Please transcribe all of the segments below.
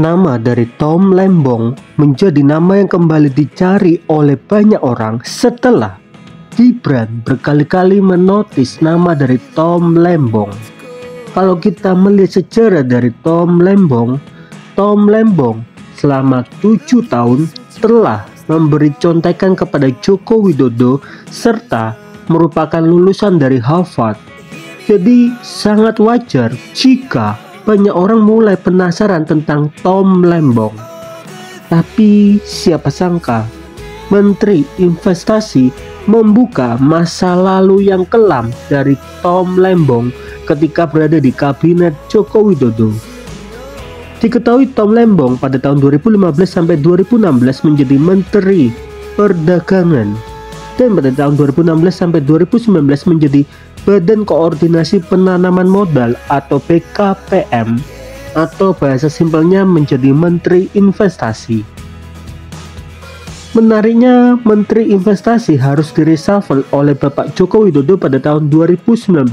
Nama dari Tom Lembong menjadi nama yang kembali dicari oleh banyak orang setelah Gibran berkali-kali menotis nama dari Tom Lembong. Kalau kita melihat sejarah dari Tom Lembong selama 7 tahun telah memberi contekan kepada Joko Widodo serta merupakan lulusan dari Harvard. Jadi sangat wajar jika banyak orang mulai penasaran tentang Tom Lembong. Tapi siapa sangka Menteri Investasi membuka masa lalu yang kelam dari Tom Lembong ketika berada di kabinet Joko Widodo. Diketahui Tom Lembong pada tahun 2015 sampai 2016 menjadi Menteri Perdagangan dan pada tahun 2016 sampai 2019 menjadi Badan Koordinasi Penanaman Modal atau BKPM, atau bahasa simpelnya menjadi Menteri Investasi. Menariknya, Menteri Investasi harus direshuffle oleh Bapak Joko Widodo pada tahun 2019,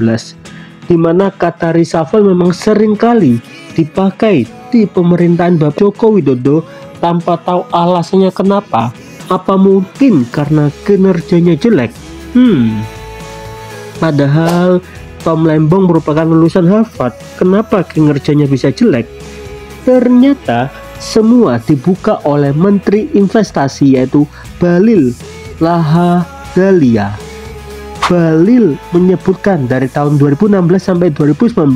di mana kata reshuffle memang sering kali dipakai di pemerintahan Bapak Joko Widodo tanpa tahu alasannya kenapa. Apa mungkin karena kinerjanya jelek? Padahal Tom Lembong merupakan lulusan Harvard, kenapa kinerjanya bisa jelek? Ternyata semua dibuka oleh Menteri Investasi yaitu Bahlil Lahadalia. Bahlil menyebutkan dari tahun 2016 sampai 2019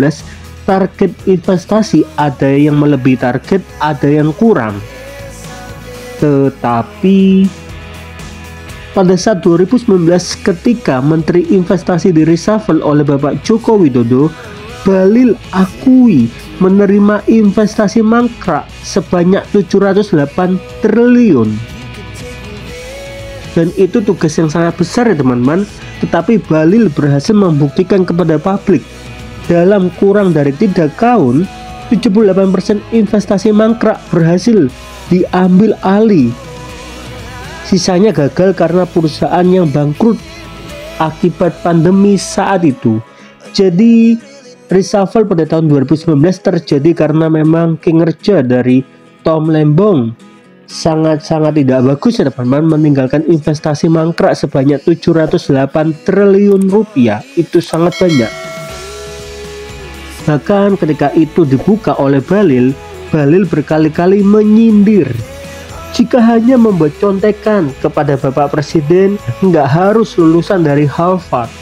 target investasi ada yang melebihi target, ada yang kurang. Tetapi pada saat 2019 ketika Menteri Investasi di-reshuffle oleh Bapak Joko Widodo, Bahlil akui menerima investasi mangkrak sebanyak 708 triliun. Dan itu tugas yang sangat besar ya teman-teman, tetapi Bahlil berhasil membuktikan kepada publik dalam kurang dari 3 tahun 78% investasi mangkrak berhasil diambil alih. Sisanya gagal karena perusahaan yang bangkrut akibat pandemi saat itu. Jadi reshuffle pada tahun 2019 terjadi karena memang kinerja dari Tom Lembong sangat-sangat tidak bagus ya teman-teman, meninggalkan investasi mangkrak sebanyak 708 triliun rupiah. Itu sangat banyak. Bahkan ketika itu dibuka oleh Bahlil berkali-kali menyindir jika hanya membuat contekan kepada Bapak Presiden nggak harus lulusan dari Harvard.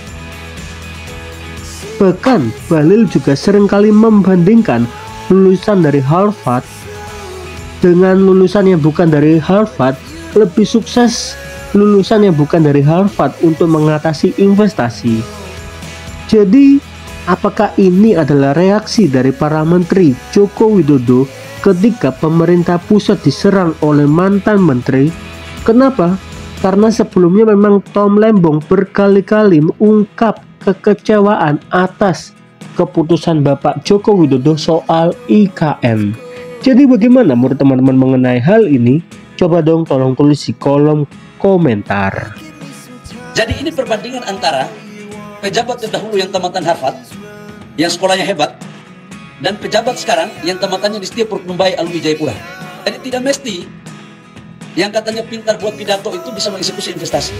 Bahkan Bahlil juga seringkali membandingkan lulusan dari Harvard dengan lulusan yang bukan dari Harvard. Lebih sukses lulusan yang bukan dari Harvard untuk mengatasi investasi. Jadi apakah ini adalah reaksi dari para menteri Joko Widodo ketika pemerintah pusat diserang oleh mantan menteri? Kenapa? Karena sebelumnya memang Tom Lembong berkali-kali mengungkap kekecewaan atas keputusan Bapak Joko Widodo soal IKN. Jadi bagaimana menurut teman-teman mengenai hal ini? Coba dong tolong tulis di kolom komentar. Jadi ini perbandingan antara pejabat terdahulu yang tamatan Harvard, yang sekolahnya hebat, dan pejabat sekarang yang tamatannya di setiap Perkumbai Alumni Jayapura. Jadi tidak mesti yang katanya pintar buat pidato itu bisa mengeksekusi investasi.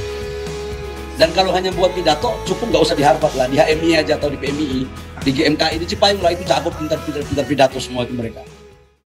Dan kalau hanya buat pidato cukup nggak usah di Harvard lah, di HMI aja atau di PMI, di GMKI, di Cipayung lah itu jago pintar pidato semua itu mereka.